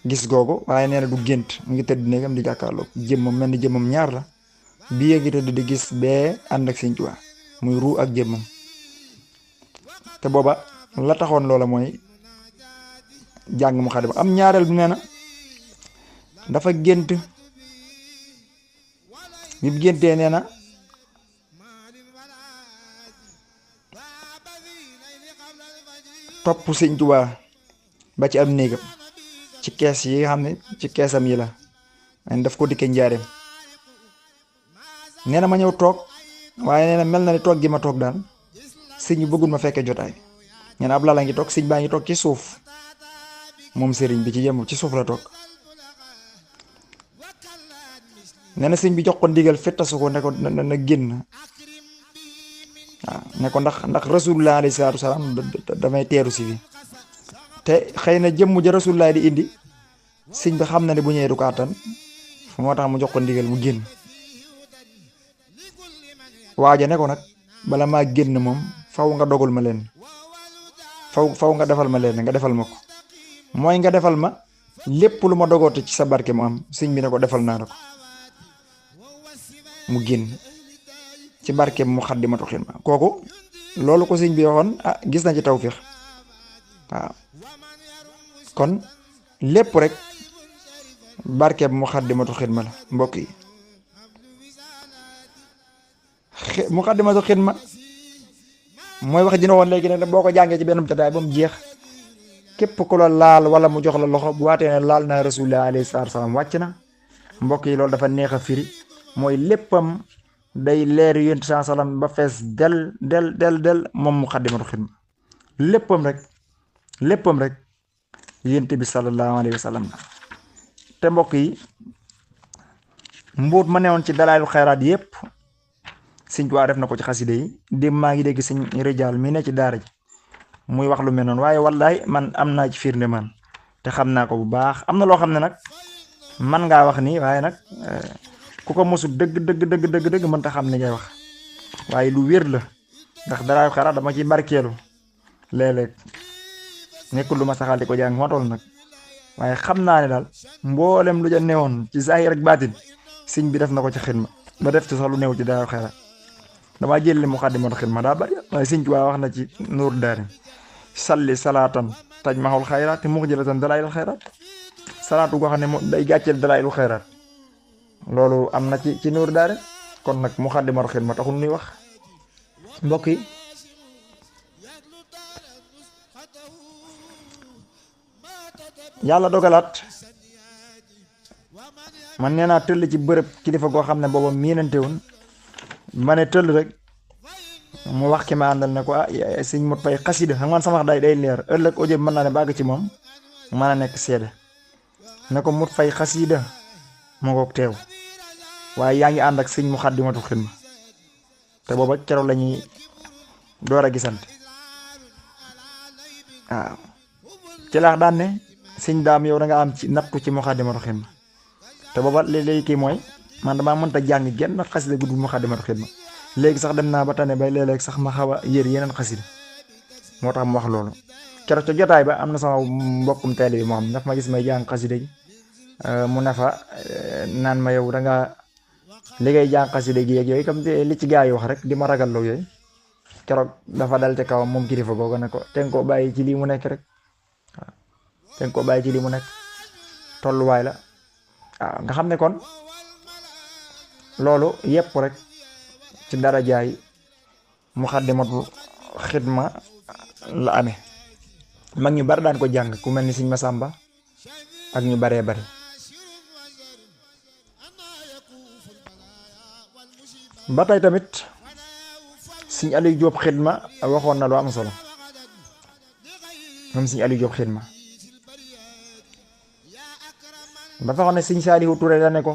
gis googu waaye nee na du gént mu ngi tëdd néegam di jàkkaarloo jëmmam mel ni jëmmam ñaar la bii ngi tëdd di gis bee ànd ak Sëñ Tuubaa muy ruu ak jëmmam. te booba la taxoon loola mooy jàng muqaddima. am ñaareel bi nee na dafa gént bi mu géntee nee na topp Sëñ Tuubaa ba ci am néegam ci kees yi nga xam ne ci keesam yi la daf ko dikke njaareem. nee na ma ñëw toog waaye nee na mel na ni toog gi ma toog daal sëñ bi bëggul ma fekkee jotaay. nee na ab lala ngi toog sëñ baa ngi toog ci suuf moom sëriñ bi ci jëm ci suuf la toog. nee na sëñ bi jox ko ndigal fettasu ko ne ko na génn waaw ne ko ndax rasulullah alayhi salaatu salaam damay teeru si fi te xëy na jëmm ja rasulullah di indi sëñ bi xam na ne bu ñëwee du ko àttan moo tax mu jox ko ndigal mu génn. waaja ne ko nag bala maa génn moom faw nga dogal ma leen faw nga defal ma leen nga defal ma ko mooy nga defal ma lépp lu ma dogoote ci sa barke mu am. sëñ bi ne ko defal naa la ko mu génn ci barke Muxaddamatul Xidma. kooku loolu ko sëñ bi waxoon gis na ci tawfiix waaw kon lépp rek barke Muxaddamatul Xidma la mbokk yi. Muxaddamatul Xidma mooy wax dina woon léegi ne boo ko jàngee ci benn jotaay ba mu jeex képp ku la laal wala mu jox la loxo bu waatee ne laal na rasulullah alayhi salaatu salaam wàcc na. mbokk yi loolu dafa neex a firi mooy léppam day leer yonent saa salaam ba fees del moom Muxaddamatul Xidma léppam rek yonent bi sallallahu alayhi wa sallam te mbokk yi mbuut ma newoon ci dalaaylu xayraat yépp Sëñ Tuubaa def na ko ci xaside yi. dem maa ngi dégg sëñ Rijaal mi ne ci daara ji muy wax lu mel noonu waaye wallaay man am naa ci firnde man te xam naa ko bu baax. am na loo xam ne nag man ngaa wax nii waaye nag ku ko mosul dëgg mën ta xam ne ngay wax waaye lu wér la ndax dalaaylu xayraat dama ci barkeelu léeg-léeg nekkul lu ma saxal di ko jàng ma toll nag waaye xam naa ne daal mboolem lu ja newoon ci zahir ak baatin sëñ bi def na ko ci xidma ba def ci sax lu neew ci dalaaylu xayraat. damaa jël Muxaddamatul Xidma daa bari waaye Sëñ Tuubaa wax na ci Nuuru Daarayni salli salaatan tajmahul xayraat te muxjilatan dalaayilul xayraat salaatu goo xam ne day gàcceel dalaayilul xayraat loolu am na ci Nuuru Daarayni. kon nag Muxaddamatul Xidma taxul nuy wax mbokk yi. yàlla dogalaat man nee naa tëll ci bërëb kilifa goo xam ne booba miinante woon ma ne tëll rek mu wax ki ma àndal ne ko sëñ Mut Fay xasida xam nga sama wax day leer ëllëg audio bi mën naa ne bàgg ci moom mën a nekk seede ne ko Mut Fay xasida moo ko teew waaye yaa ngi ànd ak sëñ Muxaddamatul Xidma te booba keroog la ñuy door a gisante waaw ci laax daan ne sëñ daam yow da nga am ci nattu ci Muxaddamatul Xidma te booba léegi kii mooy man damaa mënta jàng genn xasida gudd Muxaddamatul Xidma léegi sax dem naa ba tane bay léeg-léeg sax ma xaw a yër yeneen xasida moo tax mu wax loolu. keroog ca jotaay ba am na sama mbokkum teel bi moo xam daf ma gis may jàng xasida gi mu ne fa naan ma yow da nga li ngay jàng xasida gi yeeg yooyu comme li ci gaa yi wax rek di ma ragal loo yooyu keroog dafa dal te kawam moom kilifa googu ne ko te nga koo bàyyi ci lii mu nekk rek waaw te nga koo bàyyi ci lii mu nekk tolluwaay la waaw nga xam ne kon. loolu yépp rek ci darajaay Muxaddamatul Xidma la amee mag ñu bari daan ko jàng ku mel ni sëñ Masamba ak ñu baree bari. ba tey tamit sëñ Aliou Diop Xidma waxoon na lu am solo moom sëñ Aliou Diop Xidma dafa wax ne sëñ Saalihu Touré la ne ko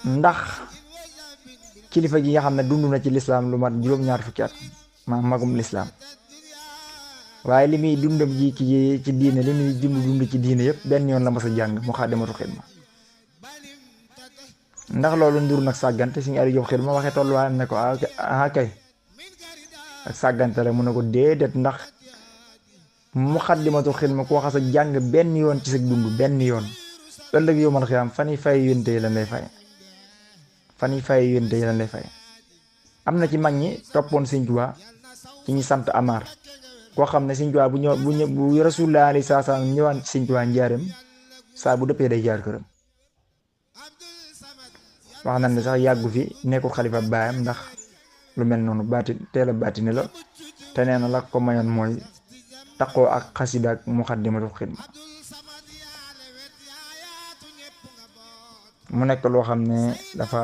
ndax kilifa gi nga xam ne dund na ci lislaam lu mat juróom-ñaar fukki at magum lislaam waaye li muy dundam ji ci diine li muy dund ci diine yëpp benn yoon la mas a jàng Muxaddamatul Xidma ndax loolu ndur nag sàggante Sëñ Aliou Diop Xidma waxee tolluwaayam ne ko kay ak sàggante la mu ne ko déedéet ndax Muxaddamatul Xidma ku wax sa jàng benn yoon ci sa dund benn yoon ëllëg yow man xiyaam fan yi fay yónte la lay fay fan yi fay yonte yi lañ lay fay. am na ci mag ñi toppoon Sëñ Tuubaa ci ñi sant Amar koo xam ne Sëñ Tuubaa bu Rasulullah alayhi salaam ñëwaan Sëñ Tuubaa njaareem saa bu dëppee day jaar këram. wax nañ ne sax yàggu fi nekkul xalifa baayam ndax lu mel noonu teel a baatine la te nee na la ko mayoon mooy taqoo ak xasida ak muxaddamatul xidma mu nekk loo xam ne dafa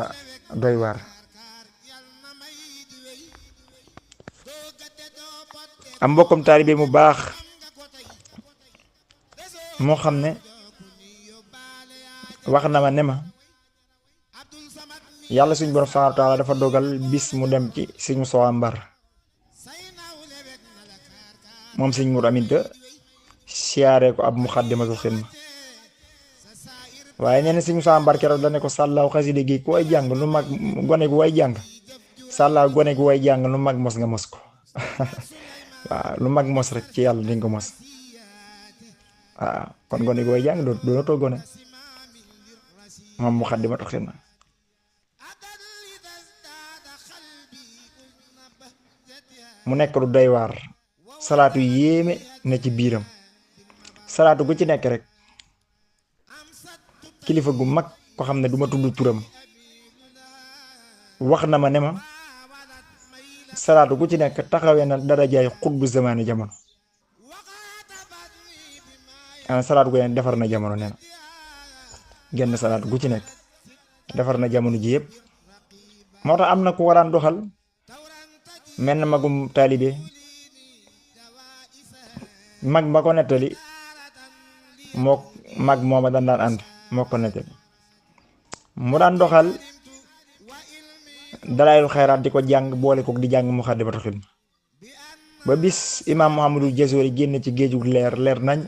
doy waar. am mbokkam taalibe mu baax moo xam ne wax na ma ne ma yàlla suñ borom subhaanahu wa taala dafa dogal bis mu dem ci sëñ Musaa Mbar moom sëñ Mour Aminta siyaare ko ab muxaddamatul xidma waaye nee na sëñ Musaa Mbar keroog da ne ko sàllaaw xasida gi ku way jàng lu mag gone gu way jàng sàllaaw gone gu way jàng lu mag mos nga mos ko waaw lu mag mos rek ci yàlla di nga ko mos waaw kon gone gu way jàng doonatoo gone moom muxaddamatul xidma mu nekk lu doy waar salaatu yéeme na ci biiram salaatu gu ci nekk rek kilifa gu mag ko xam ne duma tudd turam wax na ma ne ma salaatu gu ci nekk taxawee na darajaay xutbu zamaani jamono ana salaatu gu ne defar na jamono nee na genn salaatu gu ci nekk defar na jamono ji yëpp moo tax am na ku waraan doxal mel na magum taalibe mag ma ko nettali moo mag mooma daan ànd moo ko nettali mu daan doxal dalaayul xayraat di ko jàng boole ko di jàng muxaddamatul xidma ba bis imaam Muhammadul Jasori génn ci géejug leer nañ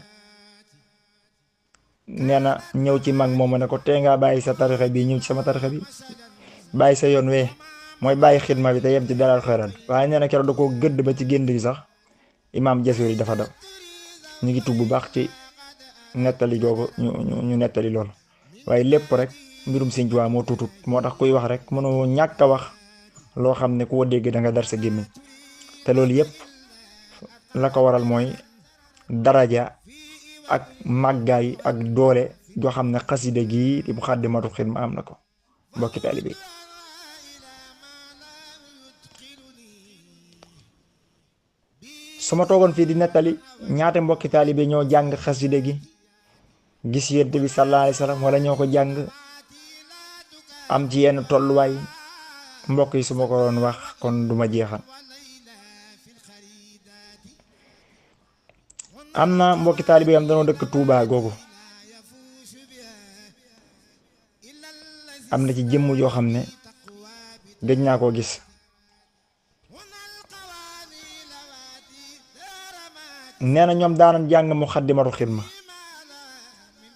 nee na ñëw ci mag mooma ne ko tee ngaa bàyyi sa tarixa bi ñëw ci sama tarixa bi bàyyi sa yoon wee mooy bàyyi xidma bi te yem ci dalaayul xayraat waaye nee na keroog da koo gëdd ba ci génn gi sax imaam Jasori dafa daw. ñu ngi tub bu baax ci nettali googu ñu nettali loolu waaye lépp rek mbirum Sëñ Tuubaa moo tutut moo tax kuy wax rek mënoo ñàkk a wax loo xam ne koo dégg da nga dar sa gémmiñ te loolu yépp la ko waral mooy daraja ak màggaay ak doole joo xam ne xasida gi di Muxaddamatul Xidma am na ko mbokki taalibe yi su ma toogoon fii di nettali ñaata mbokki taalibe ñoo jàng xasida gi gis Yonent bi sallallahu alayhi wa sallam wala ñoo ko jàng am ci yenn tolluwaay mbokk yi su ma ko doon wax kon duma jeexal. am na mbokki taalibe yam dañoo dëkk Touba googu am na ci jëmm yoo xam ne gëj naa koo gis nee na ñoom daanan jàng Muxaddamatul Xidma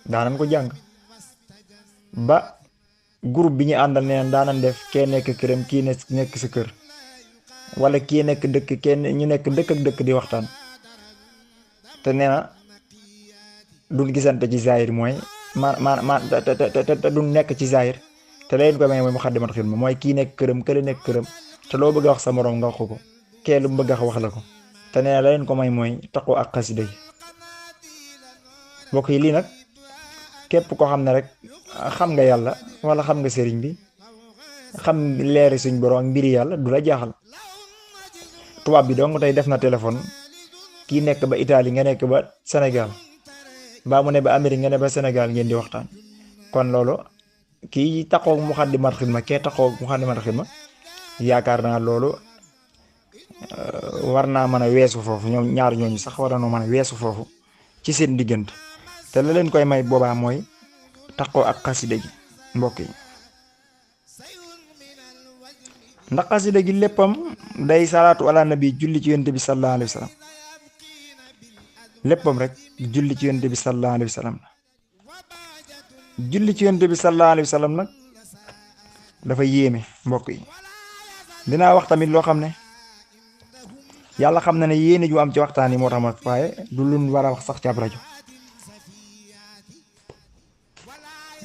daanan ko jàng ba groupe bi ñu àndal nee na daanan def kee nekk këram kii nekk sa kër wala kii nekk dëkk kenn ñu nekk dëkk ak dëkk di waxtaan te nee na duñ gisante ci zahir mooy te duñ nekk ci zahir te leen ko may mooy Muxaddamatul Xidma mooy kii nekk këram kële nekk këram te loo bëgg a wax sa moroom nga wax ko kee lu mu bëgg a wax la ko te nee na la leen ko may mooy taqoo ak xasida yi mbokk yi lii nag képp ko xam ne rek xam nga yàlla wala xam nga sëriñ bi xam leeri suñ borom ak mbiri yàlla du la jaaxal tubaab bi dong tey def na téléphone kii nekk ba Italie nga nekk ba Sénégal mbaa mu ne ba Amérique nga ne ba Sénégal ngeen di waxtaan kon loolu kii taqoo Muxaddamatul Xidma kee taqoo Muxaddamatul Xidma yaakaar naa loolu war naa mën a weesu foofu ñoom ñaar ñooñu sax war nañoo mën a weesu foofu ci seen diggante te la leen koy may boobaa mooy taqoo ak xasida gi mbokk yi ndax xasida gi léppam day salaatu ala nabi julli ci Yonent bi sallallahu alayhi wa sallam léppam rek julli ci Yonent bi sallallahu alayhi wa sallam julli ci Yonent bi sallallahu alayhi wa sallam nag dafa yéeme mbokk yi dinaa wax tamit loo xam ne yàlla xam na ne yéene ju am ci waxtaan yi moo tax ma waaye du luñ war a wax sax ci ab rajo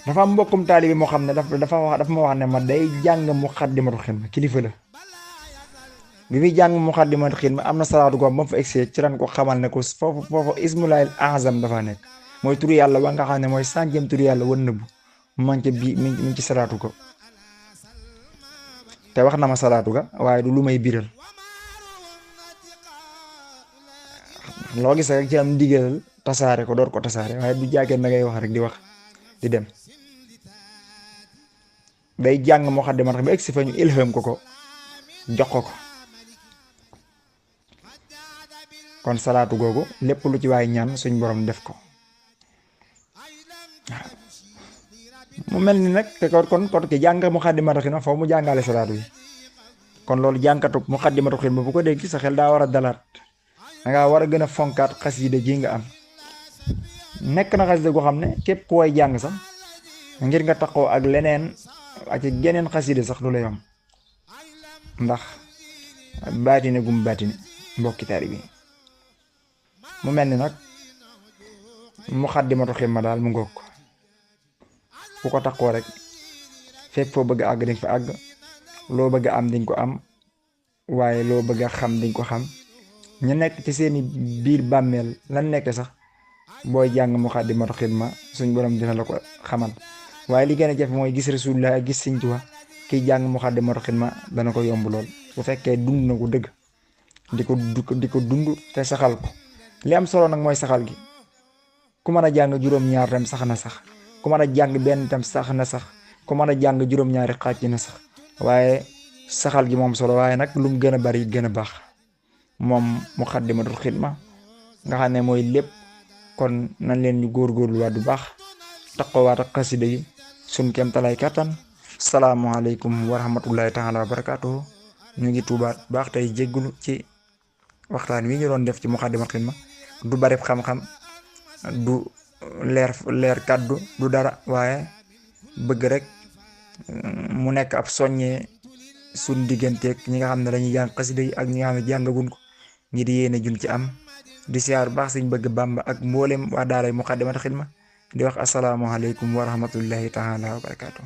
dafa am mbokkum taalibi moo xam ne dafa ma wax ne ma day jàng Muqaddimatul Xidma, kilifa la. bi muy jàng Muqaddimatul Xidma am na salaatu ko ba mu fa egsee ci ran ko xamal ne ko foofu ismullaahil azam dafa nekk, mooy turu yàlla wa nga xam ne mooy centième turu yàlla wan nëbbu man ca bii mi ngi ci salaatu ko. te wax na ma salaatu ga waaye du lu may biral, loo gis rek ci am ndigalal tasaare ko door ko tasaare, waaye du jaageen da ngay wax rek di wax di dem. day jàng Muqaddimatul Xidma ba egsi fa ñu ilham ko jox ko. kon salaatu googu lépp lu ci waay ñaan suñ borom def ko. mu mel ni nag te kon ki jàng Muqaddimatul Xidma foofu mu jàngale salaatu yi. kon loolu jàngkatu Muqaddimatul Xidma bu ko dégg sa xel daa war a dalaat, dangaa war a gën a fonkaat xasida ji nga am. nekk na xasida goo xam ne képp ku way jàng sax ngir nga taxoo ak leneen ak geneen xasida sax du la yomb, ndax baatine gum baatine mbokki taalibe bi. mu mel ni nag Muqaddimatul Xidma daal mu ngoog ku ko taxoo rek fépp foo bëgg a àgg dañ fa àgg, loo bëgg a am dañ ko am, waaye loo bëgg a xam dañ ko xam. ñu nekk ci seeni biir bàmmeel lan nekk sax booy jàng Muqaddimatul Xidma suñ borom dina la ko xamal. waaye li gën a jafe mooy gis Rasulullah gis Sëñ Tuubaa kiy jàng Muqaddimatul Xidma dana ko yomb lool bu fekkee dund na ko dëgg di ko dund te saxal ko. li am solo nag mooy saxal gi. ku mën a jàng juróom-ñaar tam sax na sax, ku mën a jàng benn tam sax na sax, ku mën a jàng juróom-ñaari xaaj na sax, waaye saxal gi moom solo. waaye nag lu mu gën a bari gën a baax moom Muqaddimatul Xidma nga xam ne mooy lépp. kon nañ leen ñu góorgóorluwaat bu baax taqowaat ak xasida yi suñ kem talaay kattan. salaamualeykum wa rahmatullahi taala wa barakaatuhu. ñu ngi tuubaat baax tey jéggulu ci waxtaan wi ñu doon def ci Muqaddimatul Xidma. du bari xam-xam, du leer kàddu, du dara, waaye bëgg rek mu nekk ab soññee suñ digganteeg ñi nga xam ne dañuy jàng xasida yi ak ñi nga xam ne jàngagun ko, ñi di yéene jun ci am. di siyaar baax Sëñ Bëgg Bàmba ak mboolem waa daaray Muqaddimatul Xidma di wax asalaamaaleykum wa rahmatullahi taala wa barakaatu.